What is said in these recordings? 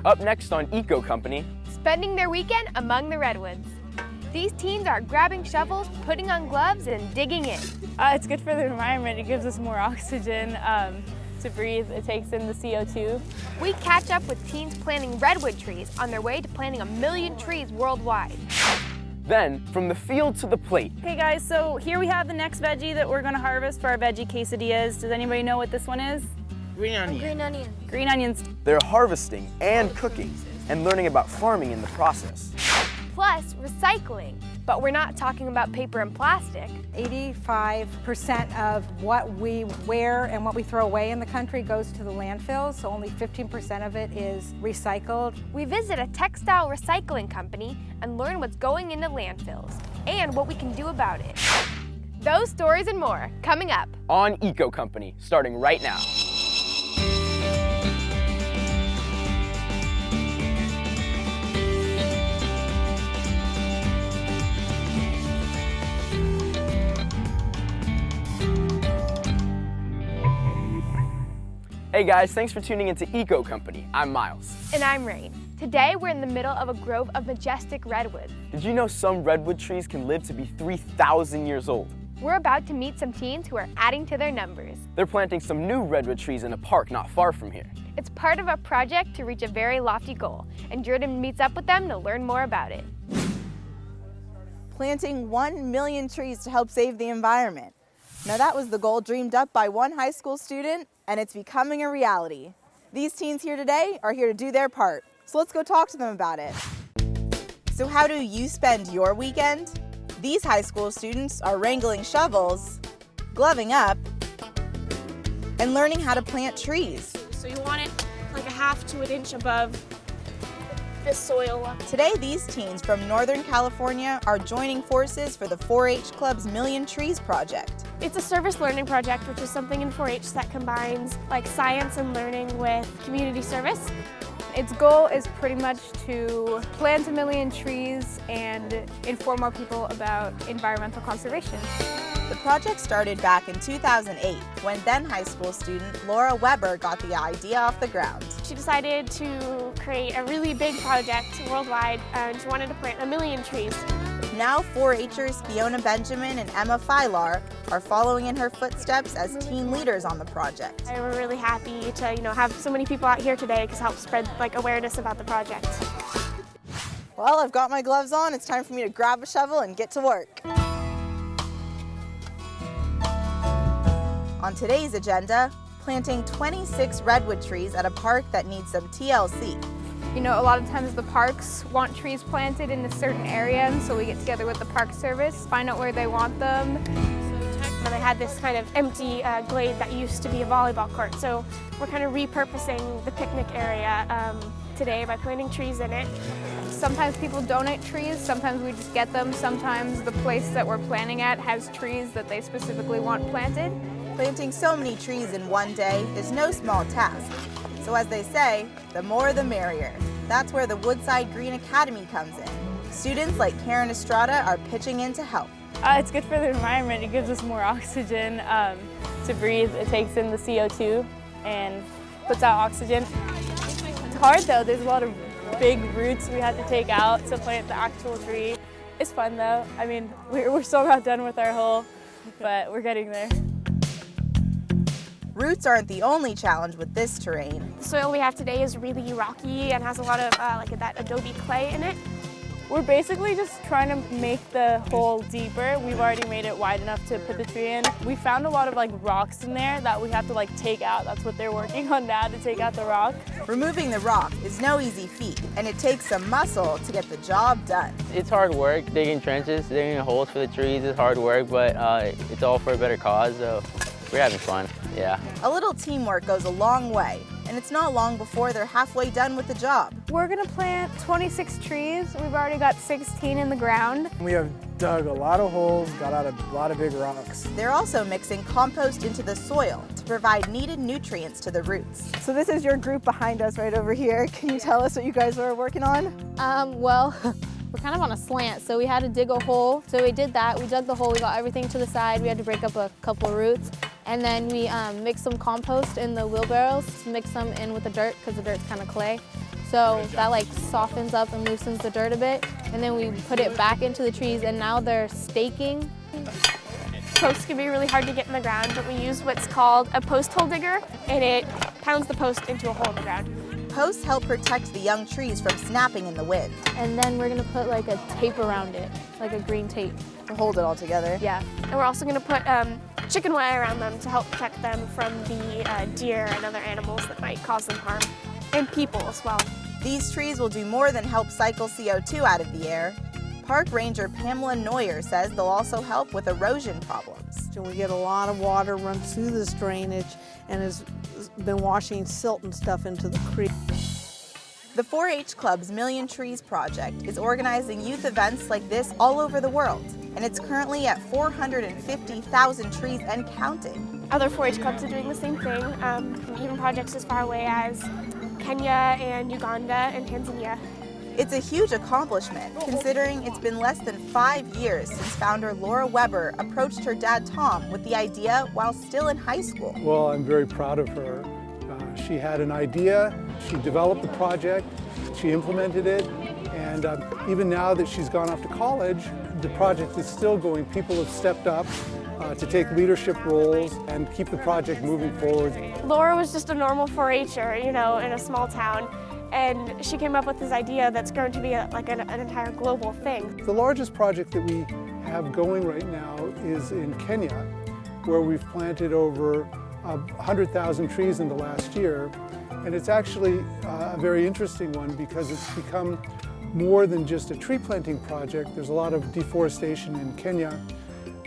Up next on Eco Company, spending their weekend among the redwoods. These teens are grabbing shovels, putting on gloves, and digging in. It's good for the environment. It gives us more oxygen to breathe. It takes in the CO2. We catch up with teens planting redwood trees on their way to planting 1 million trees worldwide. then from the field to the plate. Okay guys, so here we have the next veggie that we're gonna harvest for our veggie quesadillas. Does anybody know what this one is? Green onion. Green onion. Green onions. They're harvesting and cooking and learning about farming in the process. Plus recycling, but we're not talking about paper and plastic. 85% of what we wear and what we throw away in the country goes to the landfills, so only 15% of it is recycled. We visit a textile recycling company and learn what's going into landfills and what we can do about it. Those stories and more coming up On Eco Company, starting right now. Hey guys, thanks for tuning into Eco Company. I'm Miles. And I'm Rain. Today we're in the middle of a grove of majestic redwood. Did you know some redwood trees can live to be 3,000 years old? We're about to meet some teens who are adding to their numbers. They're planting some new redwood trees in a park not far from here. It's part of a project to reach a very lofty goal, and Jordan meets up with them to learn more about it. Planting 1 million trees to help save the environment. Now that was the goal dreamed up by one high school student, and it's becoming a reality. These teens here today are here to do their part, so let's go talk to them about it. So how do you spend your weekend? These high school students are wrangling shovels, gloving up, and learning how to plant trees. So you want it like a half to an inch above this soil. Today, these teens from Northern California are joining forces for the 4-H Club's Million Trees project. It's a service learning project, which is something in 4-H that combines like science and learning with community service. Its goal is pretty much to plant 1 million trees and inform more people about environmental conservation. The project started back in 2008 when then high school student Laura Weber got the idea off the ground. She decided to create a really big project worldwide, and she wanted to plant 1 million trees. Now 4-Hers Fiona Benjamin and Emma Filar are following in her footsteps as teen leaders on the project. And we're really happy to have so many people out here today because help spread awareness about the project. Well, I've got my gloves on. It's time for me to grab a shovel and get to work. On today's agenda, planting 26 redwood trees at a park that needs some TLC. You know, a lot of times the parks want trees planted in a certain area, and so we get together with the Park Service, find out where they want them. And they had this kind of empty glade that used to be a volleyball court. So we're kind of repurposing the picnic area today by planting trees in it. Sometimes people donate trees, sometimes we just get them, sometimes the place that we're planting at has trees that they specifically want planted. Planting so many trees in one day is no small task. So as they say, the more the merrier. That's where the Woodside Green Academy comes in. Students like Karen Estrada are pitching in to help. It's good for the environment. It gives us more oxygen to breathe. It takes in the CO2 and puts out oxygen. It's hard though. There's a lot of big roots we had to take out to plant the actual tree. It's fun though. I mean, we're still not done with our hole, but we're getting there. Roots aren't the only challenge with this terrain. The soil we have today is really rocky and has a lot of that adobe clay in it. We're basically just trying to make the hole deeper. We've already made it wide enough to put the tree in. We found a lot of rocks in there that we have to take out. That's what they're working on now, to take out the rock. Removing the rock is no easy feat, and it takes some muscle to get the job done. It's hard work, digging trenches, digging holes for the trees is hard work, but it's all for a better cause, so we're having fun, yeah. A little teamwork goes a long way, and it's not long before they're halfway done with the job. We're gonna plant 26 trees. We've already got 16 in the ground. We have dug a lot of holes, got out a lot of big rocks. They're also mixing compost into the soil to provide needed nutrients to the roots. So this is your group behind us right over here. Can you tell us what you guys are working on? Well, we're kind of on a slant, so we had to dig a hole. So we did that. We dug the hole, we got everything to the side. We had to break up a couple roots. And then we mixed some compost in the wheelbarrows, mix them in with the dirt because the dirt's kind of clay. So that like softens up and loosens the dirt a bit. And then we put it back into the trees and now they're staking. Posts can be really hard to get in the ground, but we use what's called a post hole digger, and it pounds the post into a hole in the ground. Posts help protect the young trees from snapping in the wind. And then we're gonna put like a tape around it, like a green tape. To hold it all together. Yeah. And we're also going to put chicken wire around them to help protect them from the deer and other animals that might cause them harm, and people as well. These trees will do more than help cycle CO2 out of the air. Park Ranger Pamela Neuer says they'll also help with erosion problems. And we get a lot of water run through this drainage and has been washing silt and stuff into the creek. The 4-H Club's Million Trees Project is organizing youth events like this all over the world, and it's currently at 450,000 trees and counting. Other 4-H clubs are doing the same thing, even projects as far away as Kenya and Uganda and Tanzania. It's a huge accomplishment, considering it's been less than 5 years since founder Laura Weber approached her dad Tom with the idea while still in high school. Well, I'm very proud of her. She had an idea, she developed the project, she implemented it, and even now that she's gone off to college, the project is still going. People have stepped up to take leadership roles and keep the project moving forward. Laura was just a normal 4-H'er, you know, in a small town, and she came up with this idea that's grown to be like an entire global thing. The largest project that we have going right now is in Kenya, where we've planted over 100,000 trees in the last year. And it's actually a very interesting one because it's become more than just a tree planting project. There's a lot of deforestation in Kenya.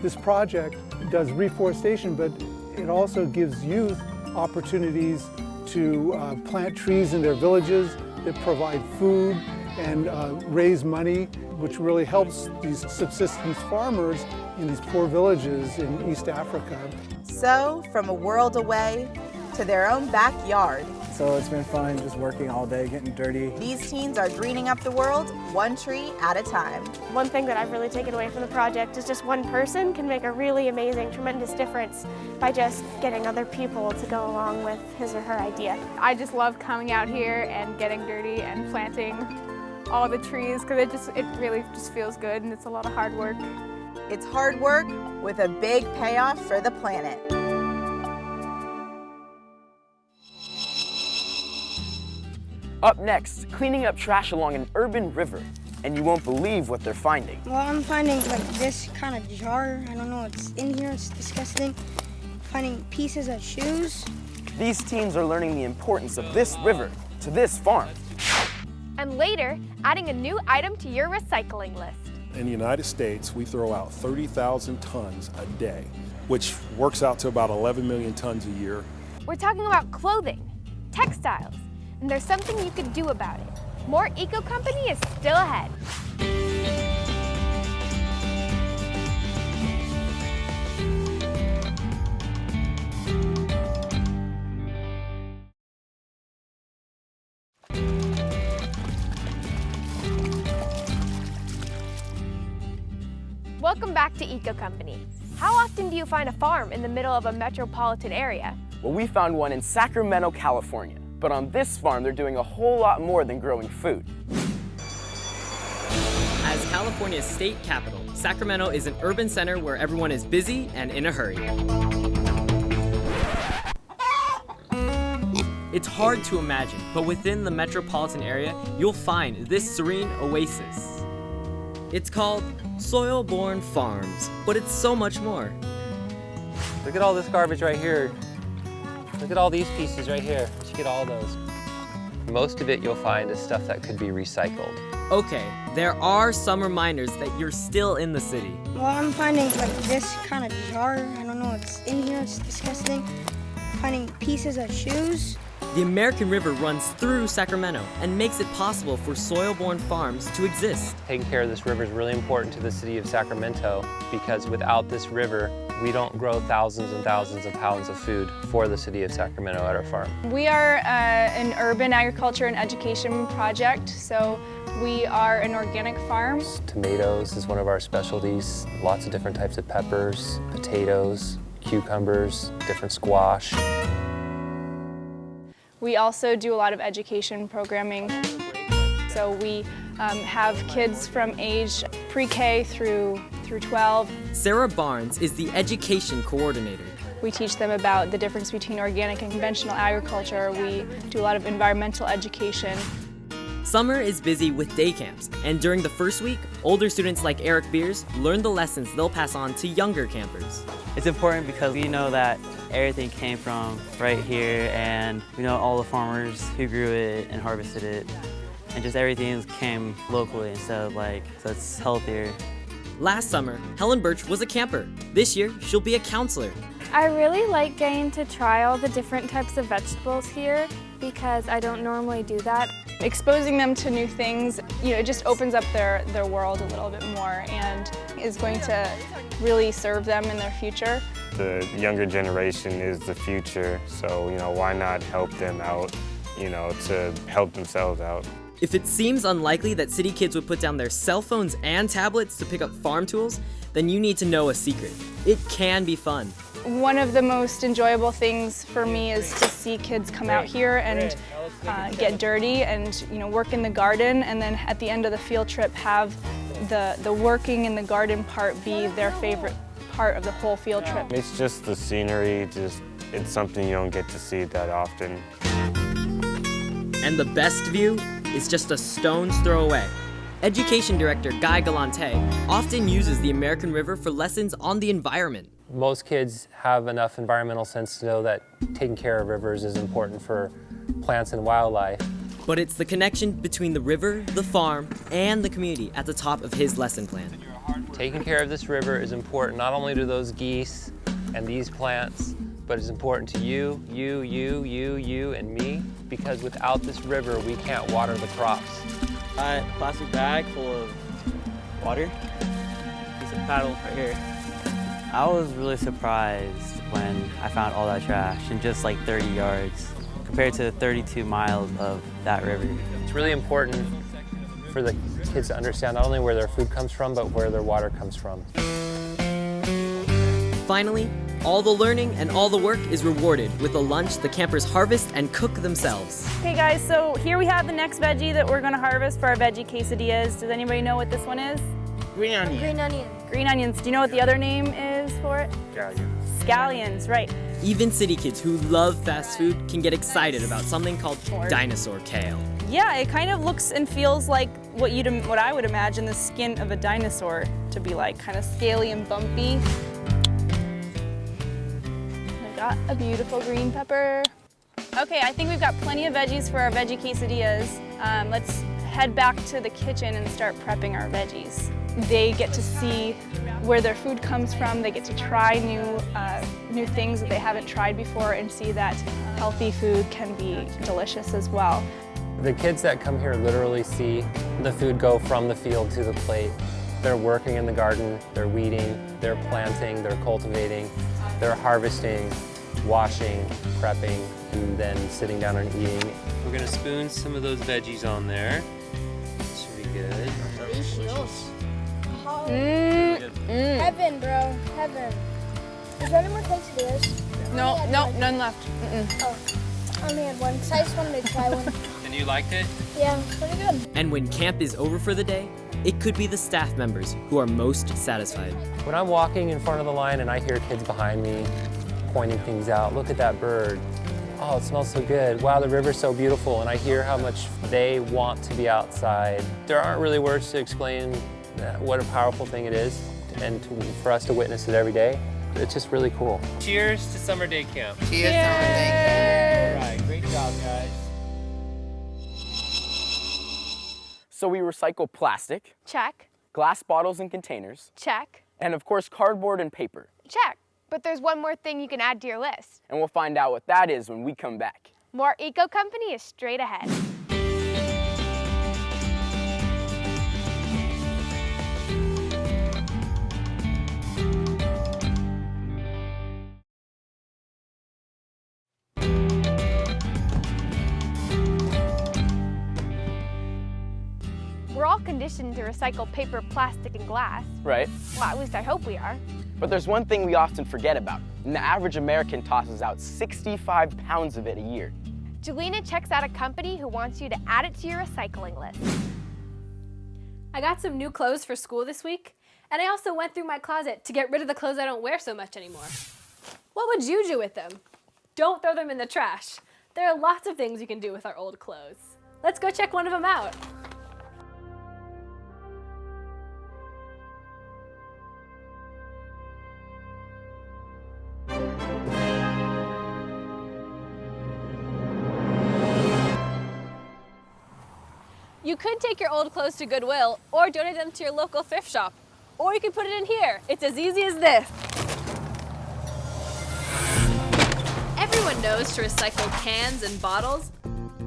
This project does reforestation, but it also gives youth opportunities to plant trees in their villages that provide food and raise money, which really helps these subsistence farmers in these poor villages in East Africa. So, from a world away to their own backyard. So it's been fun just working all day, getting dirty. These teens are greening up the world, one tree at a time. One thing that I've really taken away from the project is just one person can make a really amazing, tremendous difference by just getting other people to go along with his or her idea. I just love coming out here and getting dirty and planting all the trees because it really just feels good and it's a lot of hard work. It's hard work with a big payoff for the planet. Up next, cleaning up trash along an urban river. And you won't believe what they're finding. Well, I'm finding like this kind of jar. I don't know what's in here. It's disgusting. Finding pieces of shoes. These teens are learning the importance of this river to this farm. And later, adding a new item to your recycling list. In the United States, we throw out 30,000 tons a day, which works out to about 11 million tons a year. We're talking about clothing, textiles, and there's something you could do about it. More Eco Company is still ahead. Welcome back to Eco Company. How often do you find a farm in the middle of a metropolitan area? Well, we found one in Sacramento, California. But on this farm, they're doing a whole lot more than growing food. As California's state capital, Sacramento is an urban center where everyone is busy and in a hurry. It's hard to imagine, but within the metropolitan area, you'll find this serene oasis. It's called Soil-Born Farms, but it's so much more. Look at all this garbage right here. Look at all these pieces right here. You should get all those. Most of it you'll find is stuff that could be recycled. Okay, there are some reminders that you're still in the city. Well, I'm finding like this kind of jar. I don't know what's in here. It's disgusting. Finding pieces of shoes. The American River runs through Sacramento and makes it possible for soil-born farms to exist. Taking care of this river is really important to the city of Sacramento because without this river, we don't grow thousands and thousands of pounds of food for the city of Sacramento at our farm. We are an urban agriculture and education project, so we are an organic farm. Tomatoes is one of our specialties. Lots of different types of peppers, potatoes, cucumbers, different squash. We also do a lot of education programming. So we have kids from age pre-K through 12. Sarah Barnes is the education coordinator. We teach them about the difference between organic and conventional agriculture. We do a lot of environmental education. Summer is busy with day camps, and during the first week, older students like Eric Beers learn the lessons they'll pass on to younger campers. It's important because we know that everything came from right here, and we know all the farmers who grew it and harvested it, and just everything came locally instead of so it's healthier. Last summer, Helen Birch was a camper. This year, she'll be a counselor. I really like getting to try all the different types of vegetables here because I don't normally do that. Exposing them to new things, it just opens up their world a little bit more and is going to really serve them in their future. The younger generation is the future, so why not help them out, to help themselves out. If it seems unlikely that city kids would put down their cell phones and tablets to pick up farm tools, then you need to know a secret. It can be fun. One of the most enjoyable things for me is to see kids come out here and get dirty and work in the garden, and then at the end of the field trip have the working in the garden part be their favorite part of the whole field trip. It's just the scenery, it's something you don't get to see that often. And the best view is just a stone's throw away. Education Director Guy Galante often uses the American River for lessons on the environment. Most kids have enough environmental sense to know that taking care of rivers is important for plants and wildlife. But it's the connection between the river, the farm, and the community at the top of his lesson plan. Taking care of this river is important not only to those geese and these plants, but it's important to you, and me, because without this river, we can't water the crops. Plastic bag full of water. Piece of paddle right here. I was really surprised when I found all that trash in just 30 yards compared to 32 miles of that river. It's really important for the kids to understand not only where their food comes from, but where their water comes from. Finally, all the learning and all the work is rewarded with a lunch the campers harvest and cook themselves. Okay guys, so here we have the next veggie that we're gonna harvest for our veggie quesadillas. Does anybody know what this one is? Green onion. Green onion. Green onions. Do you know what the other name is for it? Scallions. Scallions, right. Even city kids who love fast food can get excited about something called dinosaur kale. Yeah, it kind of looks and feels like what I would imagine the skin of a dinosaur to be like, kind of scaly and bumpy. I've got a beautiful green pepper. Okay, I think we've got plenty of veggies for our veggie quesadillas. Let's head back to the kitchen and start prepping our veggies. They get to see where their food comes from. They get to try new things that they haven't tried before and see that healthy food can be delicious as well. The kids that come here literally see the food go from the field to the plate. They're working in the garden, they're weeding, they're planting, they're cultivating, they're harvesting, washing, prepping, and then sitting down and eating. We're gonna spoon some of those veggies on there. Should be good. Delicious. Heaven, bro. Heaven. Is there any more quesadillas? No, none left. Oh, I only had one, so I just wanted to try one. And you liked it? Yeah, pretty good. And when camp is over for the day, it could be the staff members who are most satisfied. When I'm walking in front of the line and I hear kids behind me pointing things out, look at that bird. Oh, it smells so good. Wow, the river's so beautiful. And I hear how much they want to be outside. There aren't really words to explain what a powerful thing it is, and for us to witness it every day, it's just really cool. Cheers to summer day camp. Cheers, summer day camp. All right, great job, guys. So we recycle plastic, Check. glass bottles and containers, Check. and of course cardboard and paper. Check. But there's one more thing you can add to your list. And we'll find out what that is when we come back. More Eco Company is straight ahead. We're all conditioned to recycle paper, plastic, and glass. Right. Well, at least I hope we are. But there's one thing we often forget about, and the average American tosses out 65 pounds of it a year. Jelena checks out a company who wants you to add it to your recycling list. I got some new clothes for school this week, and I also went through my closet to get rid of the clothes I don't wear so much anymore. What would you do with them? Don't throw them in the trash. There are lots of things you can do with our old clothes. Let's go check one of them out. You could take your old clothes to Goodwill or donate them to your local thrift shop. Or you could put it in here. It's as easy as this. Everyone knows to recycle cans and bottles,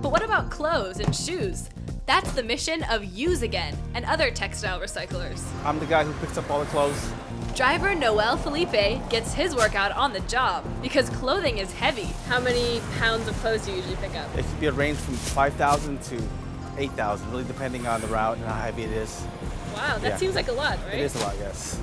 but what about clothes and shoes? That's the mission of Use Again and other textile recyclers. I'm the guy who picks up all the clothes. Driver Noel Felipe gets his workout on the job because clothing is heavy. How many pounds of clothes do you usually pick up? It could be a range from 5,000 to 8,000, really depending on the route and how heavy it is. Wow, that seems like a lot, right? It is a lot, yes.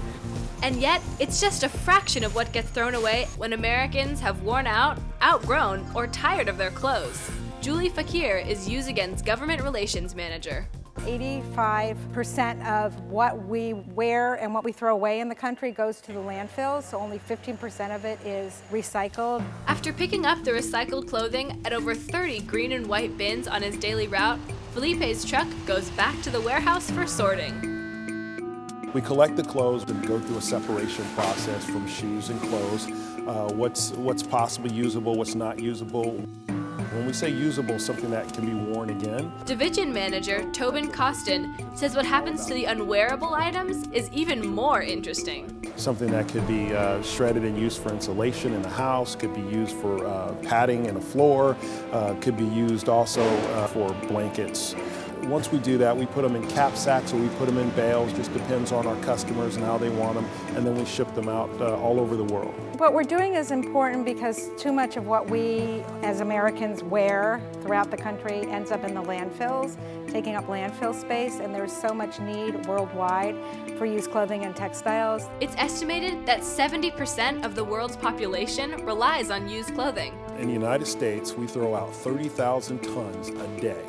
And yet, it's just a fraction of what gets thrown away when Americans have worn out, outgrown, or tired of their clothes. Julie Fakir is Use Again's government relations manager. 85% of what we wear and what we throw away in the country goes to the landfills, so only 15% of it is recycled. After picking up the recycled clothing at over 30 green and white bins on his daily route, Felipe's truck goes back to the warehouse for sorting. We collect the clothes and go through a separation process from shoes and clothes. What's possibly usable, what's not usable. When we say usable, something that can be worn again. Division manager Tobin Costin says what happens to the unwearable items is even more interesting. Something that could be shredded and used for insulation in the house, could be used for padding in the floor, could be used also for blankets. Once we do that, we put them in cap sacks or we put them in bales, just depends on our customers and how they want them, and then we ship them out all over the world. What we're doing is important because too much of what we as Americans wear throughout the country ends up in the landfills, taking up landfill space, and there's so much need worldwide for used clothing and textiles. It's estimated that 70% of the world's population relies on used clothing. In the United States, we throw out 30,000 tons a day,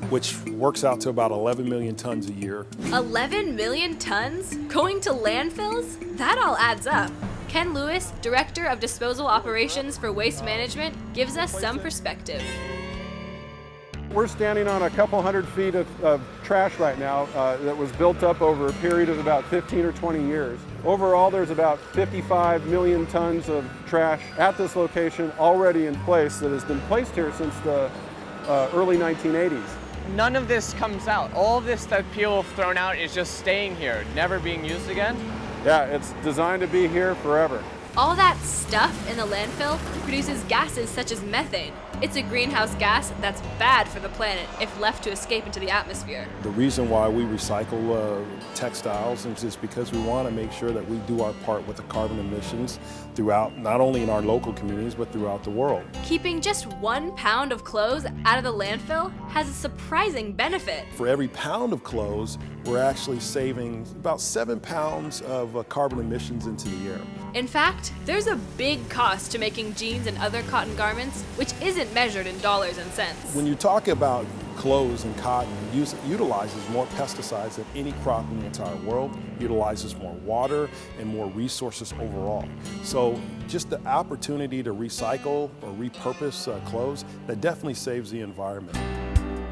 which works out to about 11 million tons a year. 11 million tons? Going to landfills? That all adds up. Ken Lewis, Director of Disposal Operations for Waste Management, gives us some perspective. We're standing on a couple hundred feet of trash right now that was built up over a period of about 15 or 20 years. Overall, there's about 55 million tons of trash at this location already in place that has been placed here since the early 1980s. None of this comes out. All of this that people have thrown out is just staying here, never being used again. Yeah, it's designed to be here forever. All that stuff in the landfill produces gases such as methane. It's a greenhouse gas that's bad for the planet if left to escape into the atmosphere. The reason why we recycle textiles is because we want to make sure that we do our part with the carbon emissions throughout, not only in our local communities, but throughout the world. Keeping just 1 pound of clothes out of the landfill has a surprising benefit. For every pound of clothes, we're actually saving about 7 pounds of carbon emissions into the air. In fact, there's a big cost to making jeans and other cotton garments, which isn't measured in dollars and cents. When you talk about clothes and cotton, it utilizes more pesticides than any crop in the entire world, utilizes more water and more resources overall. So just the opportunity to recycle or repurpose clothes, that definitely saves the environment.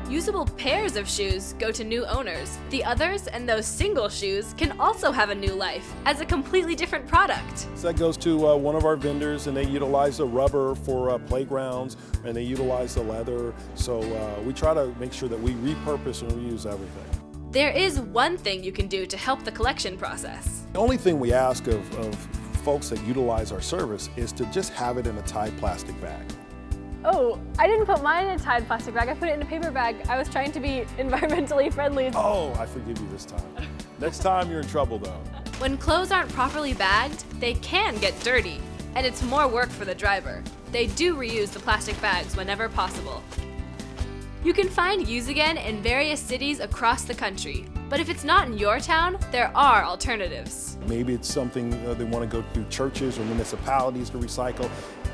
Usable pairs of shoes go to new owners. The others and those single shoes can also have a new life as a completely different product. So that goes to one of our vendors, and they utilize the rubber for playgrounds, and they utilize the leather. So we try to make sure that we repurpose and reuse everything. There is one thing you can do to help the collection process. The only thing we ask of folks that utilize our service is to just have it in a Tide plastic bag. Oh, I didn't put mine in a Tide plastic bag. I put it in a paper bag. I was trying to be environmentally friendly. Oh, I forgive you this time. Next time you're in trouble though. When clothes aren't properly bagged, they can get dirty, and it's more work for the driver. They do reuse the plastic bags whenever possible. You can find Use Again in various cities across the country, but if it's not in your town, there are alternatives. Maybe it's something they want to go through churches or municipalities to recycle.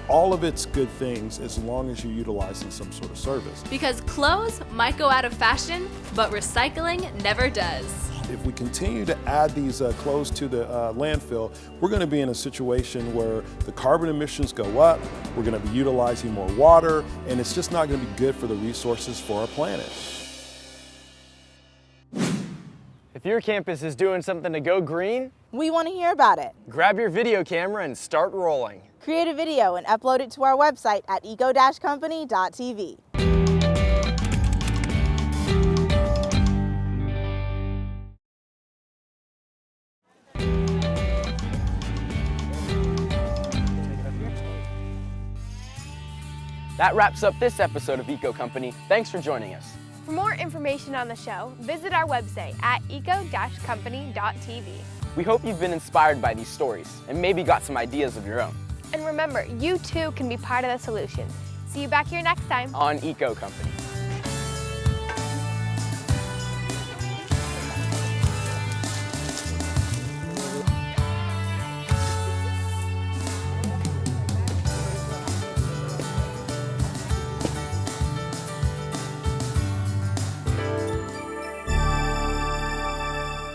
all of it's good things as long as you're utilizing some sort of service. Because clothes might go out of fashion, but recycling never does. If we continue to add these clothes to the landfill, we're going to be in a situation where the carbon emissions go up, we're going to be utilizing more water, and it's just not going to be good for the resources for our planet. If your campus is doing something to go green, we want to hear about it. Grab your video camera and start rolling. Create a video and upload it to our website at eco-company.tv. That wraps up this episode of Eco Company. Thanks for joining us. For more information on the show, visit our website at eco-company.tv. We hope you've been inspired by these stories and maybe got some ideas of your own. And remember, you too can be part of the solution. See you back here next time on Eco Company.